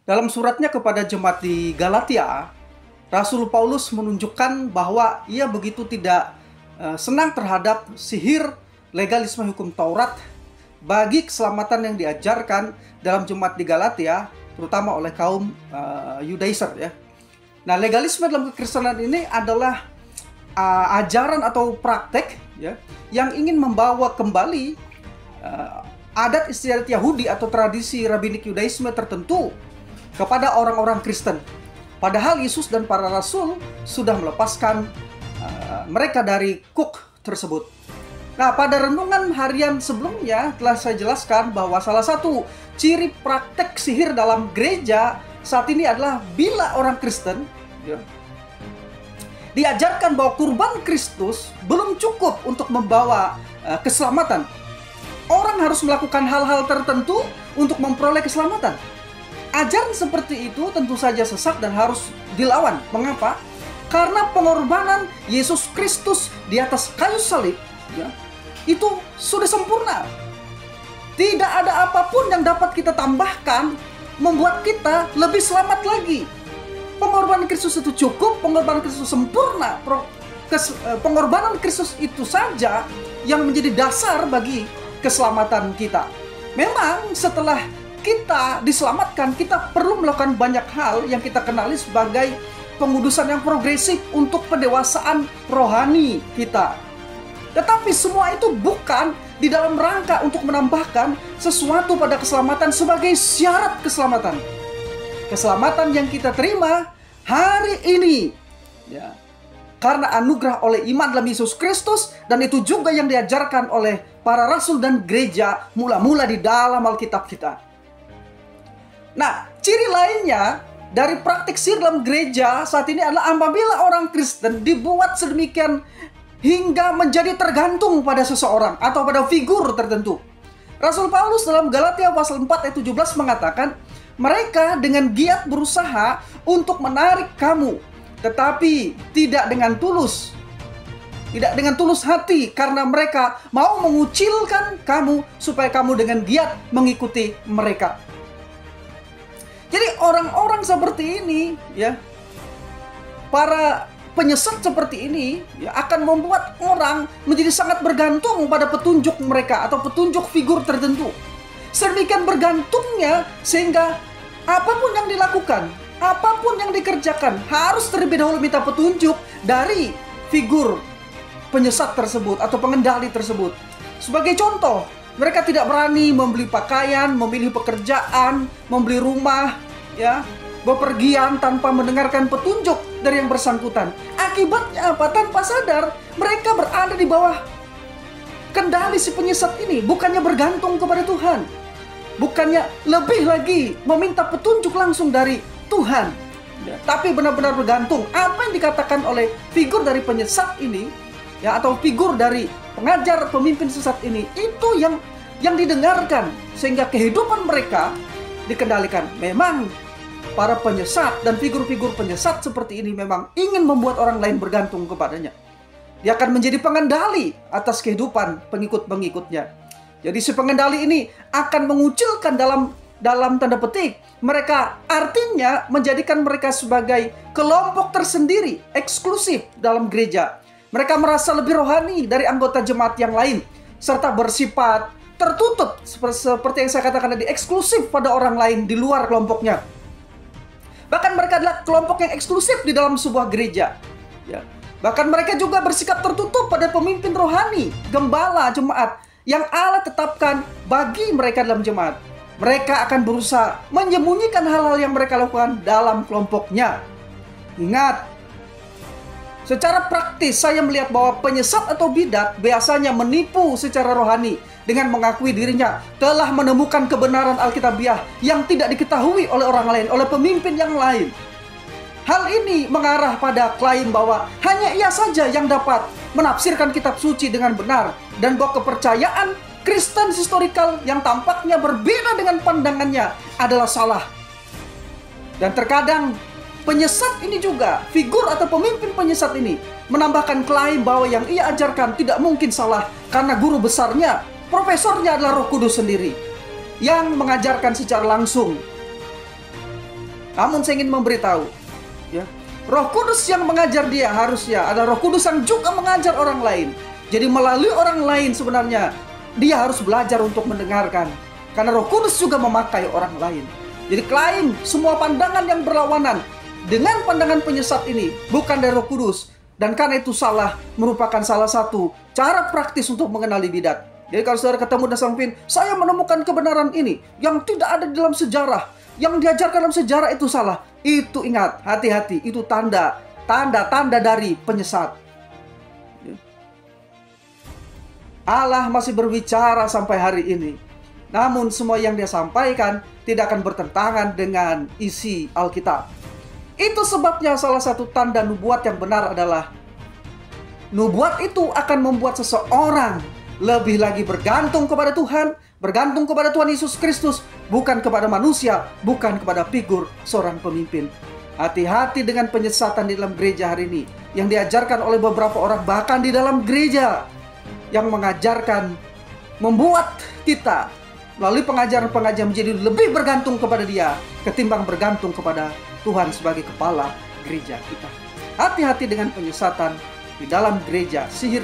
Dalam suratnya kepada jemaat di Galatia, Rasul Paulus menunjukkan bahwa ia begitu tidak senang terhadap sihir legalisme hukum Taurat bagi keselamatan yang diajarkan dalam jemaat di Galatia, terutama oleh kaum Yudaizer ya. Nah, legalisme dalam kekristenan ini adalah ajaran atau praktek ya yang ingin membawa kembali adat istiadat Yahudi atau tradisi rabbinik Yudaisme tertentu kepada orang-orang Kristen. Padahal Yesus dan para rasul sudah melepaskan mereka dari kuk tersebut. Nah, pada renungan harian sebelumnya telah saya jelaskan bahwa salah satu ciri praktek sihir dalam gereja saat ini adalah bila orang Kristen ya, diajarkan bahwa kurban Kristus belum cukup untuk membawa keselamatan. Orang harus melakukan hal-hal tertentu untuk memperoleh keselamatan. Ajaran seperti itu tentu saja sesat dan harus dilawan. Mengapa? Karena pengorbanan Yesus Kristus di atas kayu salib ya, itu sudah sempurna. Tidak ada apapun yang dapat kita tambahkan membuat kita lebih selamat lagi. Pengorbanan Kristus itu cukup, pengorbanan Kristus sempurna. Pengorbanan Kristus itu saja yang menjadi dasar bagi keselamatan kita. Memang setelah kita diselamatkan, kita perlu melakukan banyak hal yang kita kenali sebagai pengudusan yang progresif untuk pendewasaan rohani kita. Tetapi semua itu bukan di dalam rangka untuk menambahkan sesuatu pada keselamatan sebagai syarat keselamatan. Keselamatan yang kita terima hari ini ya, karena anugerah oleh iman dalam Yesus Kristus, dan itu juga yang diajarkan oleh para rasul dan gereja mula-mula di dalam Alkitab kita. Nah, ciri lainnya dari praktik sihir dalam gereja saat ini adalah apabila orang Kristen dibuat sedemikian hingga menjadi tergantung pada seseorang atau pada figur tertentu. Rasul Paulus dalam Galatia pasal 4 ayat 17 mengatakan, mereka dengan giat berusaha untuk menarik kamu, tetapi tidak dengan tulus. Tidak dengan tulus hati, karena mereka mau mengucilkan kamu supaya kamu dengan giat mengikuti mereka. Jadi orang-orang seperti ini ya, para penyesat seperti ini ya, akan membuat orang menjadi sangat bergantung pada petunjuk mereka atau petunjuk figur tertentu. Sedemikian bergantungnya sehingga apapun yang dilakukan, apapun yang dikerjakan harus terlebih dahulu minta petunjuk dari figur penyesat tersebut atau pengendali tersebut. Sebagai contoh, mereka tidak berani membeli pakaian, memilih pekerjaan, membeli rumah, ya, bepergian tanpa mendengarkan petunjuk dari yang bersangkutan. Akibatnya apa? Tanpa sadar, mereka berada di bawah kendali si penyesat ini. Bukannya bergantung kepada Tuhan, bukannya lebih lagi meminta petunjuk langsung dari Tuhan, ya, tapi benar-benar bergantung. Apa yang dikatakan oleh figur dari penyesat ini, ya, atau figur dari pengajar pemimpin sesat ini, itu yang didengarkan sehingga kehidupan mereka dikendalikan. Memang para penyesat dan figur-figur penyesat seperti ini memang ingin membuat orang lain bergantung kepadanya. Dia akan menjadi pengendali atas kehidupan pengikut-pengikutnya. Jadi si pengendali ini akan mengucilkan dalam tanda petik mereka, artinya menjadikan mereka sebagai kelompok tersendiri, eksklusif dalam gereja. Mereka merasa lebih rohani dari anggota jemaat yang lain, serta bersifat tertutup, seperti yang saya katakan tadi, eksklusif pada orang lain di luar kelompoknya. Bahkan mereka adalah kelompok yang eksklusif di dalam sebuah gereja, ya. Bahkan mereka juga bersikap tertutup pada pemimpin rohani, gembala jemaat yang Allah tetapkan bagi mereka dalam jemaat. Mereka akan berusaha menyembunyikan hal-hal yang mereka lakukan dalam kelompoknya. Ingat, secara praktis saya melihat bahwa penyesat atau bidat biasanya menipu secara rohani dengan mengakui dirinya telah menemukan kebenaran Alkitabiah yang tidak diketahui oleh orang lain, oleh pemimpin yang lain. Hal ini mengarah pada klaim bahwa hanya ia saja yang dapat menafsirkan kitab suci dengan benar, dan bahwa kepercayaan Kristen historikal yang tampaknya berbeda dengan pandangannya adalah salah. Dan terkadang penyesat ini juga, figur atau pemimpin penyesat ini, menambahkan klaim bahwa yang ia ajarkan tidak mungkin salah karena guru besarnya, profesornya adalah Roh Kudus sendiri yang mengajarkan secara langsung. Namun saya ingin memberitahu, ya, Roh Kudus yang mengajar dia harusnya ada Roh Kudus yang juga mengajar orang lain. Jadi melalui orang lain sebenarnya dia harus belajar untuk mendengarkan. Karena Roh Kudus juga memakai orang lain. Jadi klaim semua pandangan yang berlawanan dengan pandangan penyesat ini bukan dari Roh Kudus. Dan karena itu salah, merupakan salah satu cara praktis untuk mengenali bidat. Jadi kalau saudara ketemu dan samping, saya menemukan kebenaran ini yang tidak ada di dalam sejarah, yang diajarkan dalam sejarah itu salah. Itu ingat, hati-hati, itu tanda dari penyesat. Allah masih berbicara sampai hari ini. Namun semua yang dia sampaikan tidak akan bertentangan dengan isi Alkitab. Itu sebabnya salah satu tanda nubuat yang benar adalah nubuat itu akan membuat seseorang lebih lagi bergantung kepada Tuhan, bergantung kepada Tuhan Yesus Kristus, bukan kepada manusia, bukan kepada figur seorang pemimpin. Hati-hati dengan penyesatan di dalam gereja hari ini yang diajarkan oleh beberapa orang, bahkan di dalam gereja, yang mengajarkan, membuat kita melalui pengajaran-pengajaran menjadi lebih bergantung kepada dia ketimbang bergantung kepada Tuhan sebagai kepala gereja kita. Hati-hati dengan penyesatan di dalam gereja, sihir